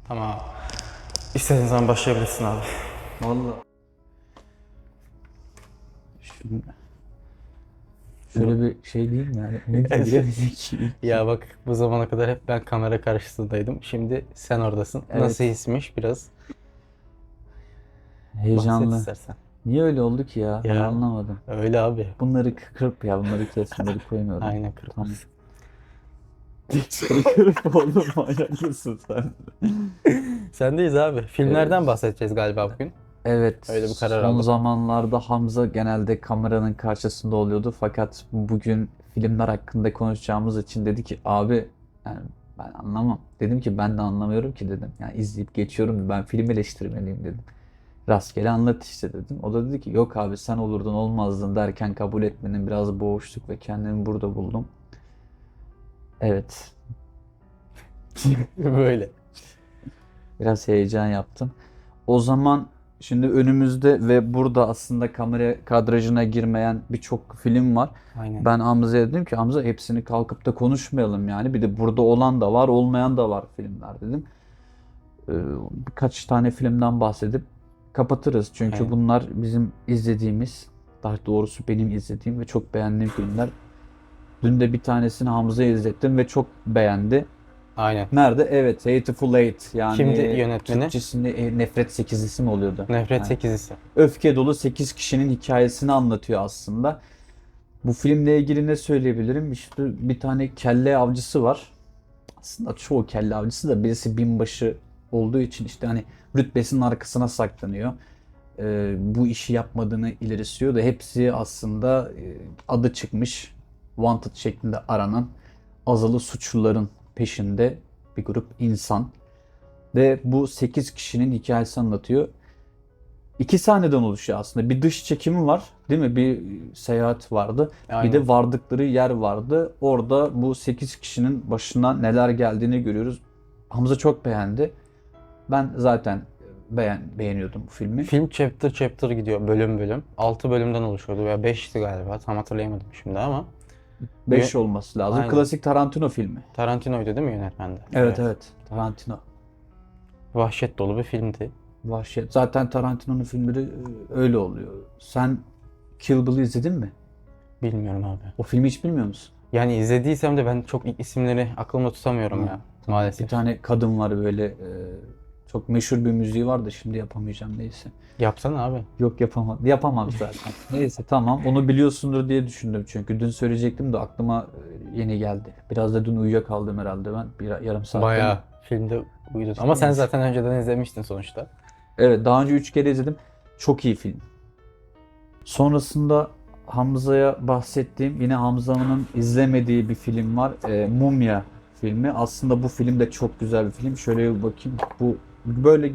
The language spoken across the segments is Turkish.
Ama istediğin zaman başlayabilirsin abi. Vallahi. Şimdi şöyle bir şey diyeyim yani. Ne diyebilirim ki? Ya bak, bu zamana kadar hep ben kamera karşısındaydım. Şimdi sen oradasın. Evet. Nasıl hismiş biraz bahset Heyecanlı. istersen. Niye öyle oldu ki ya? Ben Ya anlamadım. öyle abi. Bunları kırp ya. Bunları kes. Bunları koymuyorum. Aynen, Tamam. kırmızı. Bunları kırp oğlum. Manyak mısın sen? Sendeyiz abi. Filmlerden bahsedeceğiz galiba bugün. Evet. Öyle bir karar Son aldık. zamanlarda Hamza genelde kameranın karşısında oluyordu. Fakat bugün filmler hakkında konuşacağımız için dedi ki abi yani ben anlamam. Dedim ki ben de anlamıyorum ki dedim. Yani izleyip geçiyorum. Ben film eleştirmeliyim dedim. Rastgele anlat işte dedim. O da dedi ki yok abi sen olurdun olmazdın derken kabul etmenin biraz boğuştuk ve kendimi burada buldum. Evet. Böyle. Biraz heyecan yaptım. O zaman şimdi önümüzde ve burada aslında kamera kadrajına girmeyen birçok film var. Aynen. Ben Hamza'ya dedim ki Hamza hepsini kalkıp da konuşmayalım yani. Bir de burada olan da var, olmayan da var filmler dedim. Ee, Birkaç tane filmden bahsedip kapatırız. Çünkü Evet. bunlar bizim izlediğimiz, daha doğrusu benim izlediğim ve çok beğendiğim filmler. Dün de bir tanesini Hamza'ya izlettim ve çok beğendi. Aynen. Nerede? Evet, Hateful Eight. Yani Kimdi yönetmeni? Türkçesinde Nefret Sekizlisi mi oluyordu? Nefret Yani Sekizisi. öfke dolu 8 kişinin hikayesini anlatıyor aslında. Bu filmle ilgili ne söyleyebilirim? İşte bir tane kelle avcısı var. Aslında çoğu kelle avcısı da birisi binbaşı olduğu için işte hani rütbesinin arkasına saklanıyor. Bu işi yapmadığını ileri sürüyor da hepsi aslında adı çıkmış, wanted şeklinde aranan azılı suçluların peşinde bir grup insan. Ve bu 8 kişinin hikayesini anlatıyor. İki sahneden oluşuyor aslında. Bir dış çekimi var, değil mi? Bir seyahat vardı. Aynen. Bir de vardıkları yer vardı. Orada bu 8 kişinin başına neler geldiğini görüyoruz. Hamza çok beğendi. Ben zaten beğeniyordum bu filmi. Film chapter chapter gidiyor, bölüm bölüm. 6 bölümden oluşuyordu veya 5'ti galiba. Tam hatırlayamadım şimdi ama. 5 olması lazım. Aynen. Klasik Tarantino filmi. Tarantino'ydu değil mi yönetmende? Evet. Tarantino. Vahşet dolu bir filmdi. Vahşet. Zaten Tarantino'nun filmleri öyle oluyor. Sen Kill Bill'i izledin mi? Bilmiyorum abi. O filmi hiç bilmiyor musun? Yani izlediysem de ben çok isimleri aklımda tutamıyorum ya. Maalesef. Bir tane kadın var böyle çok meşhur bir müziği var da şimdi yapamayacağım neyse. Yapsana abi. Yok yapamam zaten. Neyse tamam onu biliyorsundur diye düşündüm çünkü dün söyleyecektim de aklıma yeni geldi. Biraz da dün uyuyakaldım herhalde ben yarım saat. Bayağı filmde uyudun. Ama sen zaten önceden izlemiştin sonuçta. Evet daha önce 3 kere izledim. Çok iyi film. Sonrasında Hamza'ya bahsettiğim yine Hamza'nın izlemediği bir film var. Mumya filmi. Aslında bu film de çok güzel bir film. Şöyle bir bakayım. Bu böyle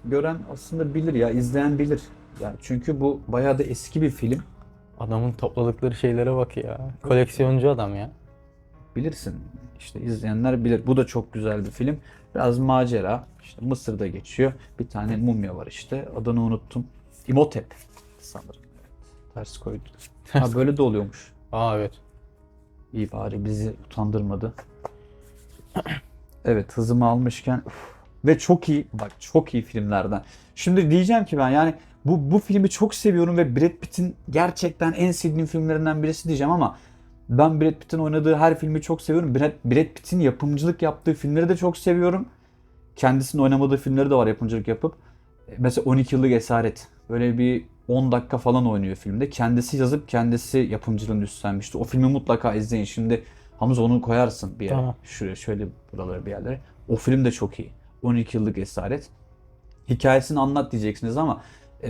gören aslında bilir ya, izleyen bilir. Yani çünkü bu bayağı da eski bir film. Adamın topladıkları şeylere bak ya. Koleksiyoncu adam ya. Bilirsin. İşte izleyenler bilir. Bu da çok güzel bir film. Biraz macera. İşte Mısır'da geçiyor. Bir tane mumya var işte. Adını unuttum. İmhotep sanırım. Evet. Ters koydu. Ha böyle de oluyormuş. Aa evet. İyi bari bizi utandırmadı. Evet hızımı almışken ve çok iyi bak çok iyi filmlerden. Şimdi diyeceğim ki ben yani bu filmi çok seviyorum ve Brad Pitt'in gerçekten en sevdiğim filmlerinden birisi diyeceğim ama ben Brad Pitt'in oynadığı her filmi çok seviyorum. Brad Pitt'in yapımcılık yaptığı filmleri de çok seviyorum. Kendisinin oynamadığı filmleri de var yapımcılık yapıp. Mesela 12 Yıllık Esaret. Böyle bir 10 dakika falan oynuyor filmde. Kendisi yazıp kendisi yapımcılığını üstlenmişti. O filmi mutlaka izleyin. Şimdi Hamza onu koyarsın bir yere. Tamam. Şuraya şöyle buralara bir yerlere. O film de çok iyi. 12 Yıllık Esaret. Hikayesini anlat diyeceksiniz ama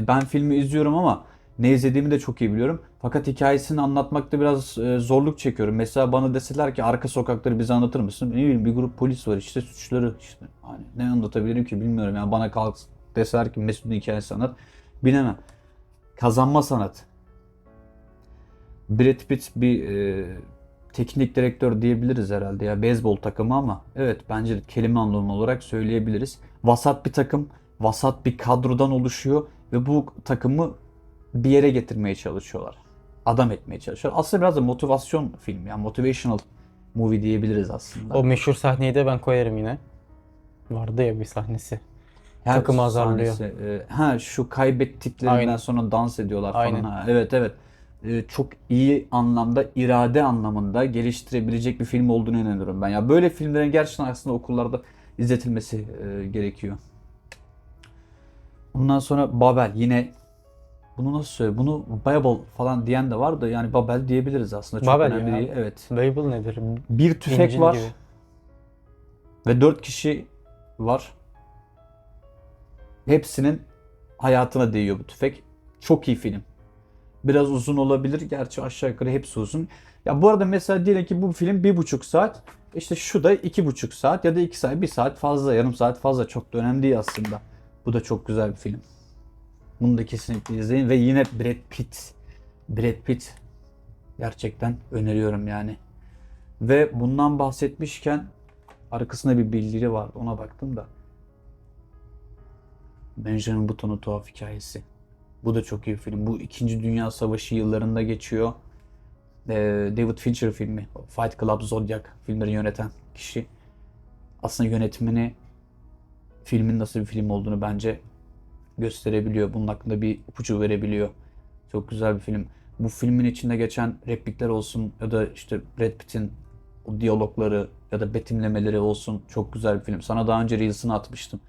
ben filmi izliyorum ama ne izlediğimi de çok iyi biliyorum. Fakat hikayesini anlatmakta biraz zorluk çekiyorum. Mesela bana deseler ki arka sokakları bize anlatır mısın? Ne bileyim bir grup polis var işte suçları işte. Hani ne anlatabilirim ki bilmiyorum. Yani bana kalk deseler ki Mesut'un hikayesi anlat. Bilemem. Kazanma sanat. Brad Pitt bir teknik direktör diyebiliriz herhalde ya beyzbol takımı ama evet bence de kelime anlamı olarak söyleyebiliriz. Vasat bir takım, vasat bir kadrodan oluşuyor ve bu takımı bir yere getirmeye çalışıyorlar. Adam etmeye çalışıyorlar. Aslında biraz da motivasyon filmi yani motivational movie diyebiliriz aslında. O meşhur sahneyi de ben koyarım yine. Vardı ya bir sahnesi. Her Takımı azarlıyor. sahnesi, şu kaybettiklerinden Aynen. sonra dans ediyorlar falan. Aynen. Ha, evet evet. Çok iyi anlamda, irade anlamında geliştirebilecek bir film olduğunu inanıyorum ben. Ya böyle filmlerin gerçekten aslında okullarda izletilmesi gerekiyor. Ondan sonra Babel yine, bunu nasıl söyleyeyim? Bunu Babel falan diyen de var da yani Babel diyebiliriz aslında. Çok Babel önemli ya. değil. Evet. Label nedir? Bir tüfek İncil var gibi. ve 4 kişi var. Hepsinin hayatına değiyor bu tüfek. Çok iyi film. Biraz uzun olabilir. Gerçi aşağı yukarı hepsi uzun. Ya bu arada mesela diyelim ki bu film 1,5 saat. İşte şu da 2,5 saat ya da 2 saat, 1 saat fazla, yarım saat fazla. Çok da önemli değil aslında. Bu da çok güzel bir film. Bunu da kesinlikle izleyin ve yine Brad Pitt. Brad Pitt gerçekten öneriyorum yani. Ve bundan bahsetmişken arkasında bir bildiri var. Ona baktım da. Benjamin Button'un Tuhaf Hikayesi. Bu da çok iyi bir film. Bu 2. Dünya Savaşı yıllarında geçiyor. David Fincher filmi. Fight Club, Zodiac filmleri yöneten kişi. Aslında yönetmeni filmin nasıl bir film olduğunu bence gösterebiliyor. Bunun hakkında bir ipucu verebiliyor. Çok güzel bir film. Bu filmin içinde geçen replikler olsun ya da işte Brad Pitt'in o diyalogları ya da betimlemeleri olsun, çok güzel bir film. Sana daha önce Reels'ını atmıştım.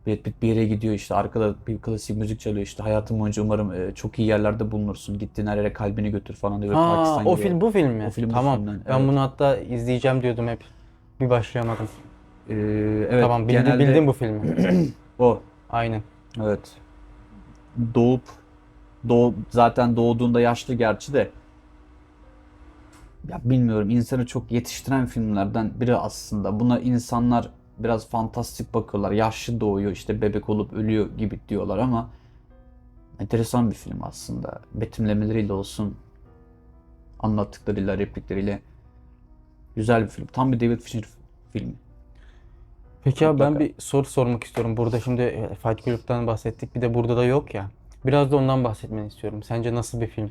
Brad Pitt bir yere gidiyor, işte arkada bir klasik müzik çalıyor, işte hayatım boyunca umarım çok iyi yerlerde bulunursun. Gittiğin her yere kalbini götür falan diyor. Ve Ha, Pakistan o gibi. film bu film O mi? film bu Tamam. filmden. Ben Evet. bunu hatta izleyeceğim diyordum hep. Bir başlayamadım. Ee, evet Tamam, genelde bildim bu filmi. o. Aynen. Evet. Doğup zaten doğduğunda yaşlı gerçi de, ya bilmiyorum, insanı çok yetiştiren filmlerden biri aslında. Buna insanlar biraz fantastik bakıyorlar. Yaşlı doğuyor, işte bebek olup ölüyor gibi diyorlar ama enteresan bir film aslında. Betimlemeleriyle olsun, anlattıklarıyla, replikleriyle güzel bir film. Tam bir David Fincher filmi. Peki abi ben Mutlaka. bir soru sormak istiyorum. Burada şimdi Fight Club'tan bahsettik. Bir de burada da yok ya. Biraz da ondan bahsetmeni istiyorum. Sence nasıl bir film?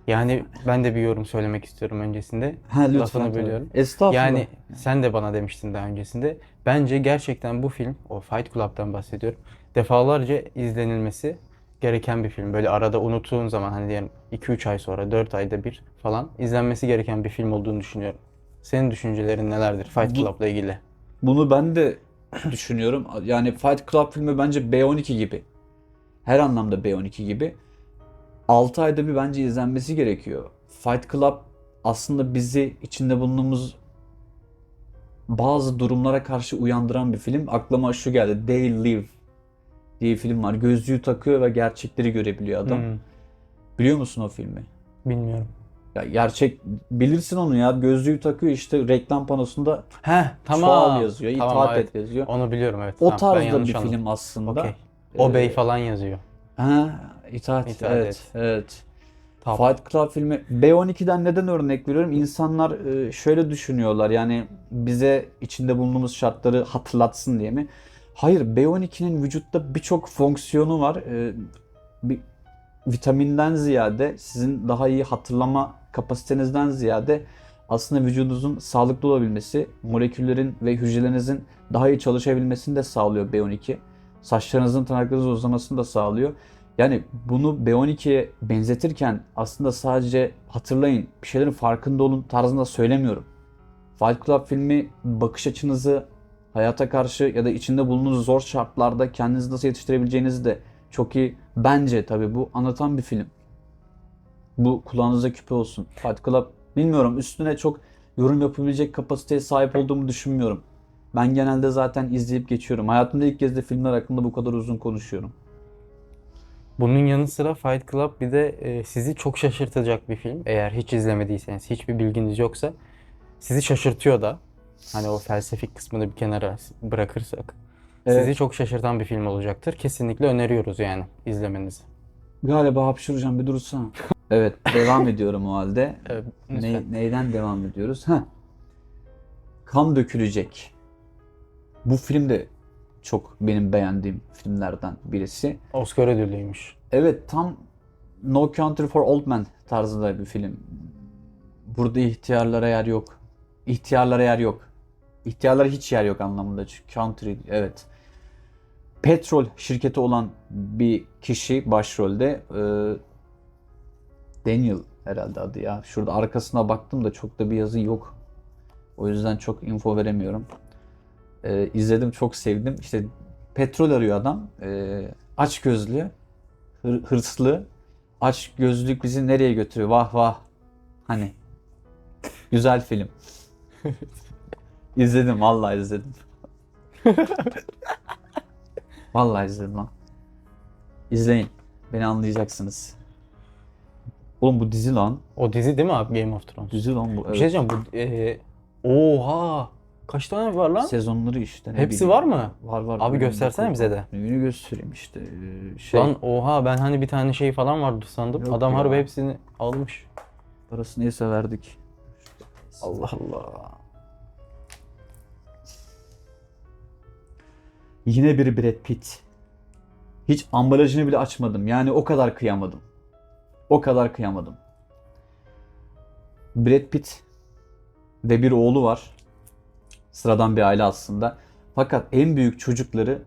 Yani ben de bir yorum söylemek istiyorum öncesinde. Ha lütfen Lafını tabii. bölüyorum. Estağfurullah. Yani sen de bana demiştin daha öncesinde. Bence gerçekten bu film, o Fight Club'tan bahsediyorum. Defalarca izlenilmesi gereken bir film. Böyle arada unuttuğun zaman hani diyelim 2-3 ay sonra, 4 ayda bir falan izlenmesi gereken bir film olduğunu düşünüyorum. Senin düşüncelerin nelerdir Fight Bu, Club'la ilgili? bunu ben de düşünüyorum. Yani Fight Club filmi bence B12 gibi. Her anlamda B12 gibi. 6 ayda bir bence izlenmesi gerekiyor. Fight Club aslında bizi içinde bulunduğumuz bazı durumlara karşı uyandıran bir film. Aklıma şu geldi. They Live diye bir film var. Gözlüğü takıyor ve gerçekleri görebiliyor adam. Hmm, Biliyor musun o filmi? bilmiyorum. Ya gerçek, bilirsin onu ya. Gözlüğü takıyor, işte reklam panosunda He, çoğal tamam. yazıyor, Tamam, itaat evet. et yazıyor. Onu biliyorum, evet. O Tamam. Ben tarzda bir yanlış anladım. film aslında. Okey. Obey Ee, falan yazıyor. ha, itaat, İtaat evet, et. evet. Tap. Fight Club filmi. B12'den neden örnek veriyorum? İnsanlar şöyle düşünüyorlar, yani bize içinde bulunduğumuz şartları hatırlatsın diye mi? Hayır, B12'nin vücutta birçok fonksiyonu var. Bir vitaminden ziyade, sizin daha iyi hatırlama kapasitenizden ziyade aslında vücudunuzun sağlıklı olabilmesi, moleküllerin ve hücrelerinizin daha iyi çalışabilmesini de sağlıyor B12. Saçlarınızın, tırnaklarınızın uzamasını da sağlıyor. Yani bunu B12'ye benzetirken aslında sadece hatırlayın, bir şeylerin farkında olun tarzında söylemiyorum. Fight Club filmi bakış açınızı hayata karşı ya da içinde bulunduğunuz zor şartlarda kendinizi nasıl yetiştirebileceğinizi de çok iyi, bence tabii, bu anlatan bir film. Bu kulağınıza küpe olsun. Fight Club, bilmiyorum, üstüne çok yorum yapabilecek kapasiteye sahip olduğumu düşünmüyorum. Ben genelde zaten izleyip geçiyorum. Hayatımda ilk kez de filmler hakkında bu kadar uzun konuşuyorum. Bunun yanı sıra Fight Club bir de sizi çok şaşırtacak bir film. Eğer hiç izlemediyseniz, hiçbir bilginiz yoksa sizi şaşırtıyor da. Hani o felsefik kısmını bir kenara bırakırsak. Sizi Evet, çok şaşırtan bir film olacaktır. Kesinlikle öneriyoruz yani izlemenizi. galiba hapşıracağım, bir dursana. Evet, devam ediyorum o halde. Evet, lütfen. Neyden devam ediyoruz? Kan Dökülecek. Bu film de çok benim beğendiğim filmlerden birisi. Oscar ödüllüymüş. Evet, tam No Country for Old Men tarzında bir film. Burada ihtiyarlara yer yok. İhtiyarlara yer yok. İhtiyarlara hiç yer yok anlamında. Çünkü country, evet. petrol şirketi olan bir kişi başrolde. Daniel herhalde adı ya. Şurada arkasına baktım da çok da bir yazı yok. O yüzden çok info veremiyorum. İzledim, çok sevdim. İşte petrol arıyor adam. Açgözlü, hırslı. Aç gözlük bizi nereye götürüyor? Vah vah. Hani güzel film. İzledim, vallahi izledim. Vallahi izledim lan. İzleyin. Beni anlayacaksınız. Oğlum bu dizi lan. O dizi değil mi abi, Game of Thrones? Dizi lan bu. Bir Evet. şey diyeceğim, oha! Kaç tane var lan? Sezonları işte. ne Hepsi bileyim. var mı? Var var. Abi Bölüm göstersene dokuz bize var. de. Neyini göstereyim işte. Şey. Lan oha, ben hani bir tane şey falan vardı sandım. Yok Adam ya. harbi hepsini almış. Parası neyse verdik. Allah Allah. Yine bir Brad Pitt. Hiç ambalajını bile açmadım. Yani o kadar kıyamadım. O kadar kıyamadım. Brad Pitt ve bir oğlu var. Sıradan bir aile aslında. Fakat en büyük çocukları,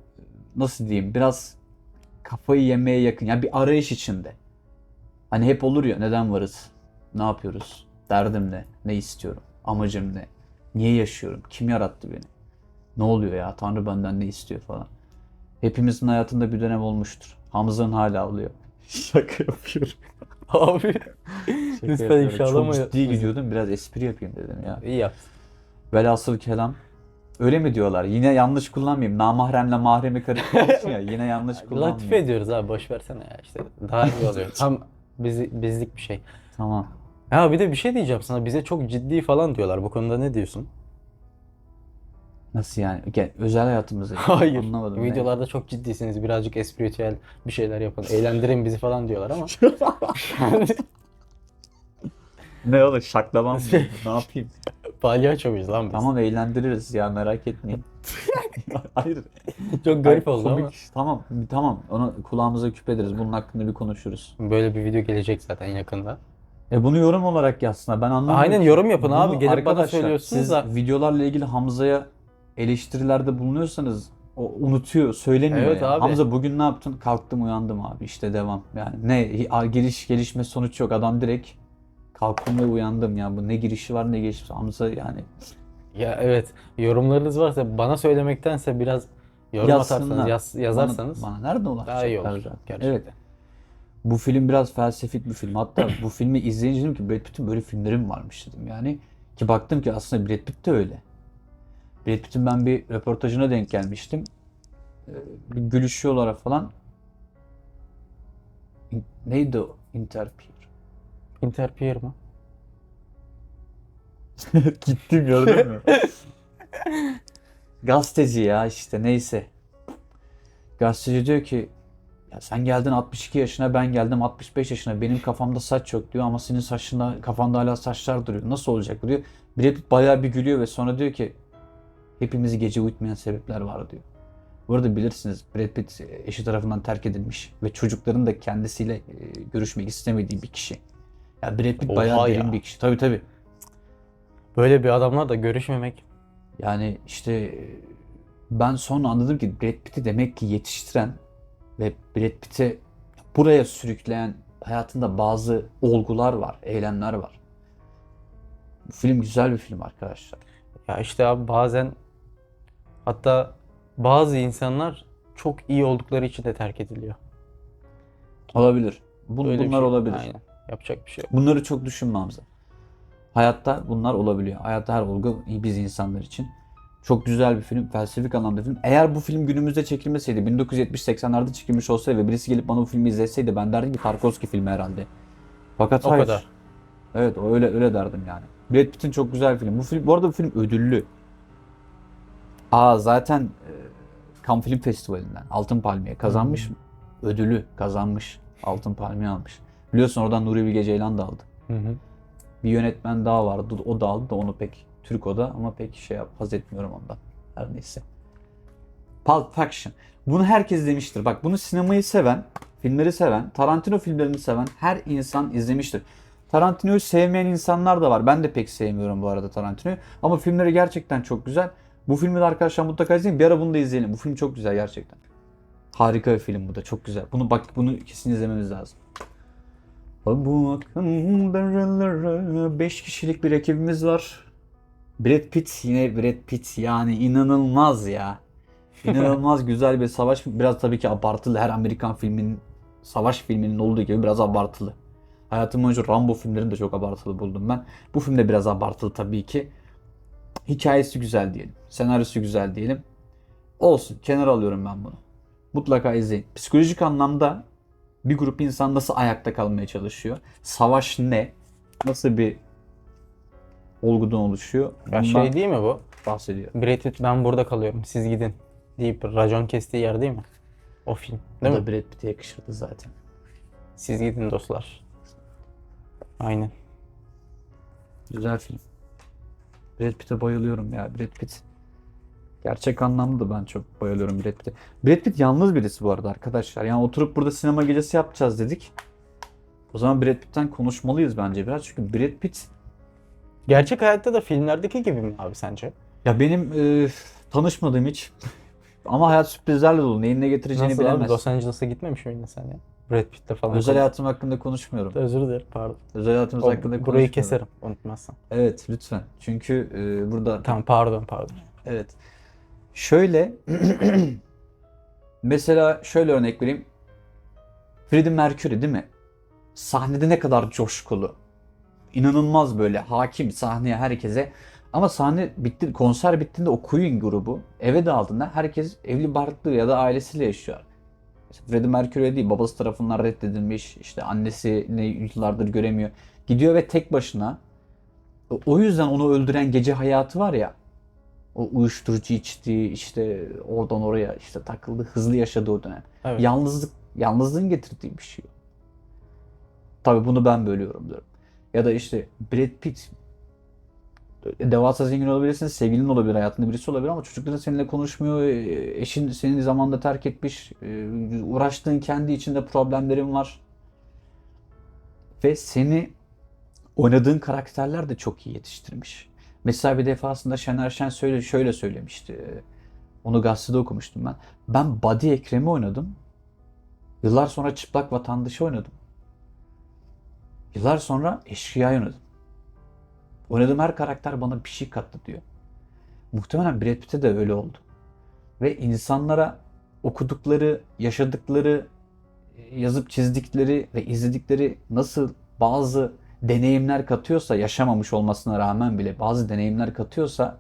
nasıl diyeyim, biraz kafayı yemeye yakın. Yani bir arayış içinde. Hani hep olur ya, neden varız? Ne yapıyoruz? Derdim ne? Ne istiyorum? Amacım ne? Niye yaşıyorum? Kim yarattı beni? Ne oluyor ya? Tanrı benden ne istiyor falan. Hepimizin hayatında bir dönem olmuştur. Hamza'nın hala oluyor. Şaka yapıyorum. Abi Şaka lütfen yapıyorum. ifşalama. Çok ciddi gidiyordum. Biraz espri yapayım dedim ya. İyi yaptın. Velhasıl kelam. Öyle mi diyorlar? Yine yanlış kullanmayayım. Namahremle mahremi karıştırıyorsun ya. Yine yanlış Latife kullanmayayım. ediyoruz abi, boş versene ya, işte daha iyi oluyor. Tam bizlik bir şey. Tamam. Ya bir de bir şey diyeceğim sana, bize çok ciddi falan diyorlar, bu konuda ne diyorsun? Nasıl yani? Gel, özel hayatımızda. Hayır. Anlamadım. ne? Videolarda çok ciddisiniz, birazcık espritüel bir şeyler yapın, eğlendirin bizi falan diyorlar ama. Ne olur, şaklaban mı? Ne yapayım? Palyaço muyuz lan biz? Tamam, eğlendiririz ya, merak etmeyin. Hayır. Çok garip Hayır, oldu komik. ama. Tamam tamam, onu kulağımıza küpe ederiz. Bunun hakkında bir konuşuruz. Böyle bir video gelecek zaten yakında. Bunu yorum olarak yazsınlar. Ben anlamadım Aynen, ki. yorum yapın abi. Bunu Gelip bana arkadaşlar, söylüyorsunuz siz da. videolarla ilgili Hamza'ya eleştirilerde bulunuyorsanız o unutuyor, söylemiyor Evet ya. abi. Hamza bugün ne yaptın? Kalktım uyandım abi, işte devam. Yani ne gelişme sonuç yok. Adam direkt kalktım ve uyandım ya. Bu ne girişi var ne gelişi. Hamza yani Ya evet, yorumlarınız varsa bana söylemektense biraz yorum yazsınlar. atarsanız, yazarsanız Bana nerede daha iyi ulaşacaklar olur zaten. gerçekten. Evet. Bu film biraz felsefik bir film. Hatta bu filmi izleyince dedim ki Brad Pitt'in böyle filmleri mi varmış dedim yani. Ki baktım ki aslında Brad Pitt de öyle. Brad Pitt'in ben bir röportajına denk gelmiştim. Bir gülüşüyorlar falan. Neydi o? Interpeer. Interpeer mi? Gittim, gördün mü? Gazeteci ya, işte neyse. Gazeteci diyor ki ya sen geldin 62 yaşına, ben geldim 65 yaşına. Benim kafamda saç yok diyor ama senin saçında, kafanda hala saçlar duruyor. Nasıl olacak diyor. Brad Pitt bayağı bir gülüyor ve sonra diyor ki hepimizi gece uyutmayan sebepler var diyor. Bu arada bilirsiniz, Brad Pitt eşi tarafından terk edilmiş ve çocukların da kendisiyle görüşmek istemediği bir kişi. Ya Brad Pitt Oha bayağı ya. derin bir kişi. Tabii tabii. Böyle bir adamla da görüşmemek. Yani işte ben sonra anladım ki Brad Pitt'i demek ki yetiştiren ve Brad Pitt'i buraya sürükleyen hayatında bazı olgular var, eylemler var. Bu film güzel bir film arkadaşlar. Ya işte abi, bazen hatta bazı insanlar çok iyi oldukları için de terk ediliyor. Olabilir. Böyle bir Bunlar şey. olabilir. Aynen. Yapacak bir şey yok. Bunları çok düşünme Hamza. Hayatta bunlar olabiliyor. Hayatta her olgu biz insanlar için. Çok güzel bir film, felsefik anlamda bir film. Eğer bu film günümüzde çekilmeseydi, 1970-80'lerde çekilmiş olsaydı ve birisi gelip bana bu filmi izletseydi ben derdim ki Tarkovski filmi herhalde. Fakat O hayır. kadar. Evet, öyle derdim yani. Brad Pitt'in çok güzel bir film. Bu arada bu film ödüllü. Zaten Cannes Film Festivali'nden Altın Palmiye kazanmış. Ödülü kazanmış. Altın Palmiye almış. Biliyorsun oradan Nuri Bilge Ceylan da aldı. Hı hı. Bir yönetmen daha vardı. O da aldı da onu pek Türk o da ama pek haz etmiyorum ondan. Her neyse. Pulp Fiction. Bunu herkes demiştir. Bak, bunu sinemayı seven, filmleri seven, Tarantino filmlerini seven her insan izlemiştir. Tarantino'yu sevmeyen insanlar da var. Ben de pek sevmiyorum bu arada Tarantino'yu. Ama filmleri gerçekten çok güzel. Bu filmi de arkadaşlar mutlaka izleyin. Bir ara bunu da izleyelim. Bu film çok güzel gerçekten. Harika bir film bu da. Çok güzel. Bunu kesin izlememiz lazım. Bu akın 5 kişilik bir ekibimiz var. Brad Pitt, yine Brad Pitt, yani inanılmaz ya. İnanılmaz güzel bir savaş. Biraz tabii ki abartılı. Her Amerikan filminin, savaş filminin olduğu gibi biraz abartılı. Hayatım boyunca Rambo filmlerini de çok abartılı buldum ben. Bu film de biraz abartılı tabii ki. Hikayesi güzel diyelim. Senaryosu güzel diyelim. Olsun. Kenara alıyorum ben bunu. Mutlaka izleyin. Psikolojik anlamda bir grup insan nasıl ayakta kalmaya çalışıyor? Savaş ne? Nasıl bir olgudan oluşuyor? Ya Bundan şey değil mi bu? bahsediyor. Brad Pitt ben burada kalıyorum siz gidin deyip racon kestiği yer değil mi? O film O değil da mi? Brad Pitt'e yakışırdı zaten. Siz gidin dostlar. Aynen. Güzel film. Brad Pitt'e bayılıyorum ya. Brad Pitt. Gerçek anlamda ben çok bayılıyorum Brad Pitt'e. Brad Pitt yalnız birisi bu arada arkadaşlar. Yani oturup burada sinema gecesi yapacağız dedik. O zaman Brad Pitt'ten konuşmalıyız bence biraz. Çünkü Brad Pitt, Gerçek hayatta da filmlerdeki gibi mi abi sence? ya benim tanışmadığım hiç ama hayat sürprizlerle dolu. Neyin ne getireceğini Nasıl abi bilemez. Los Angeles'a gitmemiş miydin sen ya? Brad Pitt'le falan. Özel hayatım hakkında konuşmuyorum. Özür dilerim pardon. Özel hayatımız hakkında konuşmuyorum. Burayı keserim unutmazsan. Evet lütfen. Çünkü burada Tamam pardon. evet. Şöyle mesela şöyle örnek vereyim. Freddie Mercury değil mi? Sahnede ne kadar coşkulu. İnanılmaz böyle hakim sahneye, herkese. Ama sahne bitti, konser bittiğinde o Queen grubu eve dağıldığında herkes evli barklı ya da ailesiyle yaşıyor. Mesela Freddie Mercury değil, babası tarafından reddedilmiş, işte annesini yıllardır göremiyor. Gidiyor ve tek başına, o yüzden onu öldüren gece hayatı var ya, o uyuşturucu içtiği, işte oradan oraya işte takıldı, hızlı yaşadığı o dönem. Evet. Yalnızlığın getirdiği bir şey. Tabii bunu ben bölüyorum diyorum. Ya da işte Brad Pitt, devasa zengin olabilirsin, sevgilin olabilir, hayatında birisi olabilir ama çocukların seninle konuşmuyor, eşin seni zamanında terk etmiş, uğraştığın kendi içinde problemlerin var. Ve seni oynadığın karakterler de çok iyi yetiştirmiş. Mesela bir defasında Şener Şen şöyle söylemişti. Onu gazetede okumuştum ben. Ben Badi Ekrem'i oynadım. Yıllar sonra Çıplak Vatandaş'ı oynadım. Yıllar sonra Eşkıya'yı oynadım. Oynadığım her karakter bana bir şey kattı diyor. Muhtemelen Brad Pitt'e de öyle oldu. Ve insanlara okudukları, yaşadıkları, yazıp çizdikleri ve izledikleri nasıl bazı deneyimler katıyorsa, yaşamamış olmasına rağmen bile bazı deneyimler katıyorsa,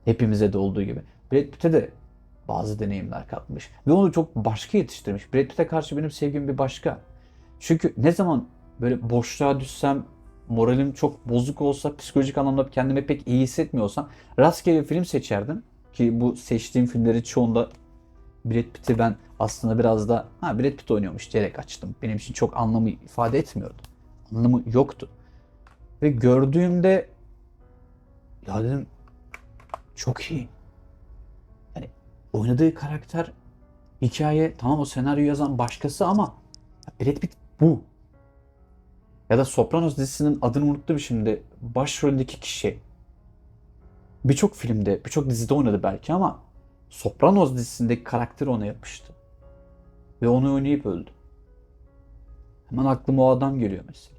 hepimize de olduğu gibi Brad Pitt'e de bazı deneyimler katmış. Ve onu çok başka yetiştirmiş. Brad Pitt'e karşı benim sevgim bir başka. Çünkü ne zaman böyle boşluğa düşsem, moralim çok bozuk olsa, psikolojik anlamda kendimi pek iyi hissetmiyorsam rastgele film seçerdim. Ki bu seçtiğim filmlerin çoğunda Brad Pitt'i ben aslında biraz da Brad Pitt oynuyormuş diyerek açtım. Benim için çok anlamı ifade etmiyordu. Anlamı yoktu. Ve gördüğümde ya dedim çok iyi. Yani oynadığı karakter, hikaye, tamam o senaryoyu yazan başkası ama Brad Pitt bu. Ya da Sopranos dizisinin adını unuttum şimdi. Başroldeki kişi. Birçok filmde, birçok dizide oynadı belki ama Sopranos dizisindeki karakteri ona yapıştı. Ve onu oynayıp öldü. Hemen aklıma o adam geliyor mesela.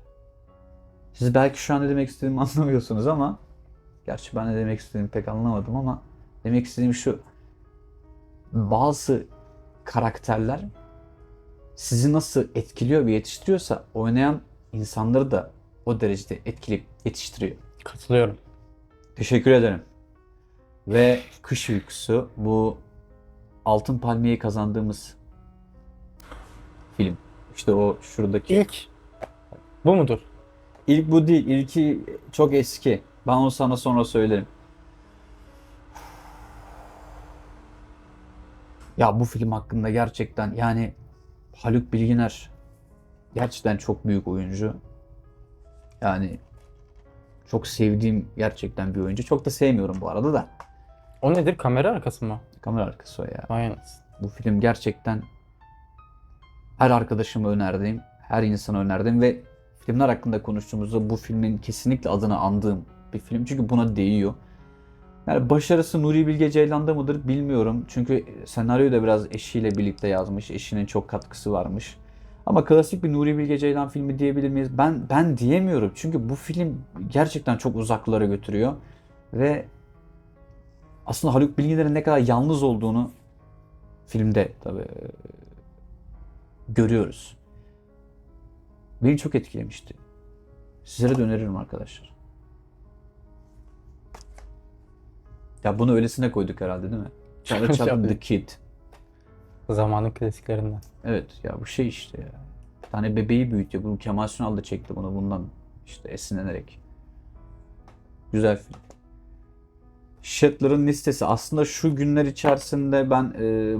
Siz belki şu an ne demek istediğimi anlamıyorsunuz ama gerçi ben ne demek istediğimi pek anlamadım ama demek istediğim şu: bazı karakterler sizi nasıl etkiliyor ve yetiştiriyorsa oynayan insanları da o derecede etkileyip yetiştiriyor. Katılıyorum. Teşekkür ederim. Ve Kış Uykusu, bu Altın Palmiye'yi kazandığımız film. İşte o şuradaki. İlk bu mudur? İlk bu değil. İlki çok eski. Ben onu sana sonra söylerim. Ya bu film hakkında gerçekten yani Haluk Bilginer gerçekten çok büyük oyuncu. Yani çok sevdiğim gerçekten bir oyuncu. Çok da sevmiyorum bu arada da. O nedir? Kamera arkası mı? Kamera arkası o ya. Aynen. Bu film gerçekten her arkadaşıma önerdiğim, her insana önerdiğim ve filmler hakkında konuştuğumuzda bu filmin kesinlikle adını andığım bir film. Çünkü buna değiyor. Yani başarısı Nuri Bilge Ceylan'da mıdır bilmiyorum. Çünkü senaryoyu da biraz eşiyle birlikte yazmış. Eşinin çok katkısı varmış. Ama klasik bir Nuri Bilge Ceylan filmi diyebilir miyiz? Ben diyemiyorum. Çünkü bu film gerçekten çok uzaklara götürüyor. Ve aslında Haluk Bilginer'in ne kadar yalnız olduğunu filmde tabii görüyoruz. Beni çok etkilemişti. Sizlere de öneririm arkadaşlar. Ya bunu öylesine koyduk herhalde değil mi? Charlie Chaplin The Kid. Zamanın klasiklerinden. Evet ya bu şey işte ya. Bir tane bebeği büyütüyor. Bunu Kemal Sunal da çekti bunu bundan işte esinlenerek. Güzel film. Schindler'ın Listesi. Aslında şu günler içerisinde ben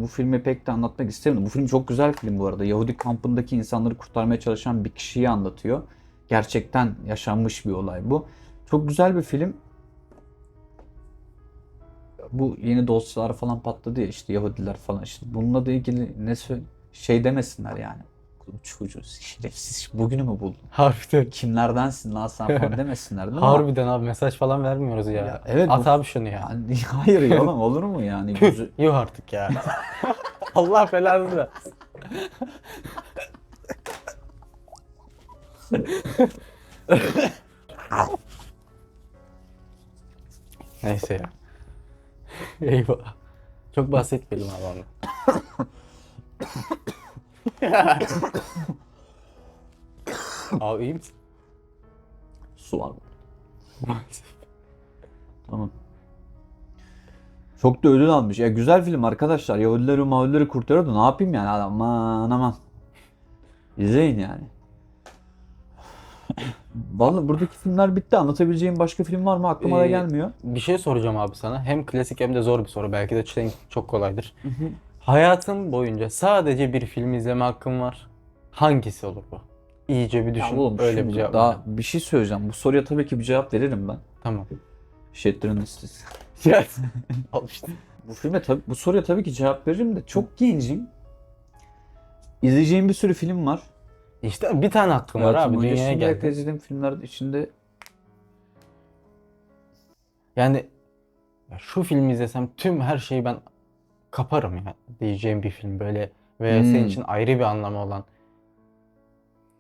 bu filmi pek de anlatmak istemiyorum. Bu film çok güzel film bu arada. Yahudi kampındaki insanları kurtarmaya çalışan bir kişiyi anlatıyor. Gerçekten yaşanmış bir olay bu. Çok güzel bir film. Bu yeni dosyalar falan patladı ya işte Yahudiler falan işte. Bununla da ilgili şey demesinler yani. Çocuğu şerefsiz bugünü mü buldun? Harbiden. Kimlerdensin lan sen falan demesinler değil mi? Harbiden abi mesaj falan vermiyoruz ya. Ya evet, At abi şunu ya. Yani, hayır ya oğlum olur mu yani? Yuh artık ya. Allah belanı versin. Neyse ya. Eyvallah. Çok bahsetmeyelim abi onu. Abi iyi misin? Su var. Tamam. Çok da ödül almış. Ya güzel film arkadaşlar. Yahudileri Mahudileri kurtarıyordu. Ne yapayım yani? Aman aman. İzleyin yani. Vallahi buradaki filmler bitti. Anlatabileceğim başka film var mı? Aklıma da gelmiyor. Bir şey soracağım abi sana. Hem klasik hem de zor bir soru. Belki de senin çok kolaydır. Hayatın boyunca sadece bir film izleme hakkın var. Hangisi olur bu? İyice bir düşün. Ya oğlum Öyle şimdi bir cevap. daha bir şey söyleyeceğim. Bu soruya tabii ki bir cevap veririm ben. Tamam. Schindler'ın Listesi. Al işte. Bu soruya tabii ki cevap veririm de çok gencim. İzleyeceğim bir sürü film var. İşte bir tane hakkın var Hayatım abi. boyunca Dünyaya şimdiye kadar geldin. izlediğim filmler içinde Yani ya şu filmi izlesem tüm her şeyi ben kaparım ya diyeceğim bir film böyle ve senin için ayrı bir anlamı olan.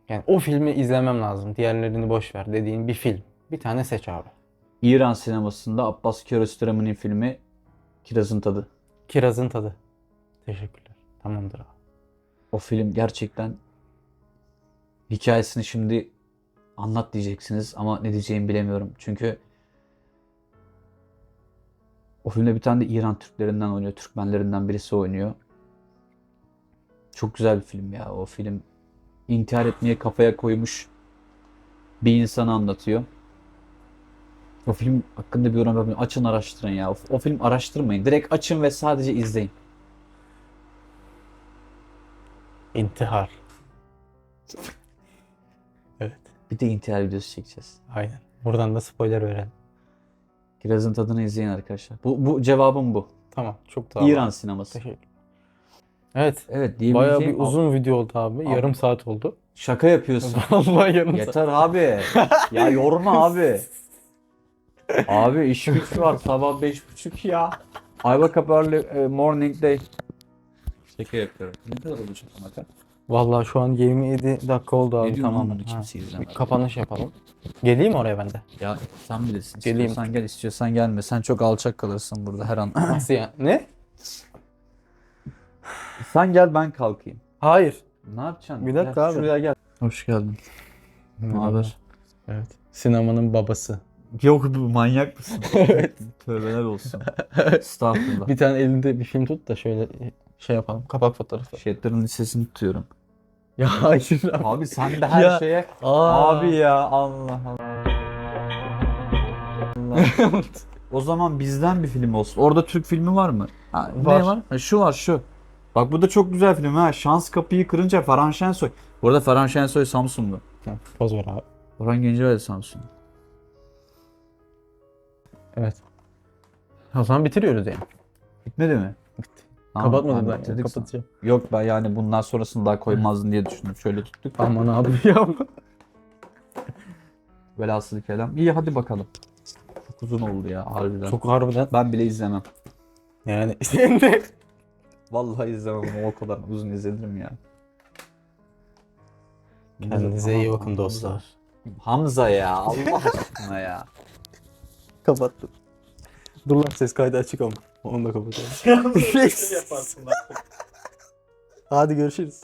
Yani o filmi izlemem lazım. Diğerlerini boş ver dediğin bir film. Bir tane seç abi. İran sinemasında Abbas Kiarostami'nin filmi Kirazın Tadı. Kirazın Tadı. Teşekkürler. Tamamdır abi. O film gerçekten hikayesini şimdi anlat diyeceksiniz ama ne diyeceğimi bilemiyorum. Çünkü o filmde bir tane de İran Türklerinden oynuyor. Türkmenlerinden birisi oynuyor. Çok güzel bir film ya. O film intihar etmeye kafaya koymuş bir insanı anlatıyor. O film hakkında bir yorum yapmayın. Açın araştırın ya. O film araştırmayın. Direkt açın ve sadece izleyin. İntihar. Evet. Bir de intihar videosu çekeceğiz. Aynen. Buradan da spoiler verelim. Kirazın Tadını izleyin arkadaşlar. Bu cevabım bu. Tamam. Çok daha İran sineması. Teşekkür. Evet. Evet Bayağı diyebileceğim. bir uzun video oldu abi. Abi. Yarım saat oldu. Şaka yapıyorsun. Vallahi yarım saat. Yeter abi. Ya yorma abi. Abi iş güç var. Sabah 5:30 ya. I wake up early morning day. Şaka yapıyorum. Ne kadar olacak ama? Vallahi şu an 27 dakika oldu abi. Ne diyorsun Tamam. lan bunu Ha. kimse izlemez. Bir kapanış yapalım. Geleyim mi oraya ben de? Ya sen bilirsin. Geleyim. İstiyorsan gel, istiyorsan gelme. Sen çok alçak kalırsın burada her an. Nasıl ya? Ne? Sen gel ben kalkayım. Hayır. Ne yapacaksın? Bir dakika Gel, abi. Şuraya gel. Hoş geldin. Ne haber? Evet. Sinemanın babası. Yok bu manyak mısın? Evet. Tövbeler olsun. Estağfurullah. Bir tane elinde bir film tut da şöyle şey yapalım. Kapak fotoğrafı. Şehitlerin listesini tutuyorum. Ya hayır abi. Abi sen de her Ya. şeye... Aa. Abi ya Allah Allah. O zaman bizden bir film olsun. Orada Türk filmi var mı? Ha, Var. Ne var? Ha, şu var şu. Bak bu da çok güzel film ha. Şans Kapıyı Kırınca Ferhan Şensoy. Bu arada Ferhan Şensoy Samsunlu. Poz ver abi. Orhan Gencebay da Samsunlu. Evet. O zaman bitiriyoruz yani. Bitmedi mi? Bitti. Tamam, Kapatmadım tamam, ben. bitirdik Kapatacağım. sana. Yok ben yani bundan sonrasını daha koymazdın diye düşündüm. Şöyle tuttuk. Aman abi ya. Velhasıl kelam. İyi hadi bakalım. Çok uzun oldu ya harbiden. Çok harbiden. Ben bile izlemem. Yani sen de. Vallahi izlemem ama o kadar uzun izlenir mi ya? Kendinize iyi bakın Hamza. dostlar. Hamza ya Allah aşkına ya. Kapattım. Dur lan, ses kaydı açık ama. Onu da kapatalım. Hadi görüşürüz.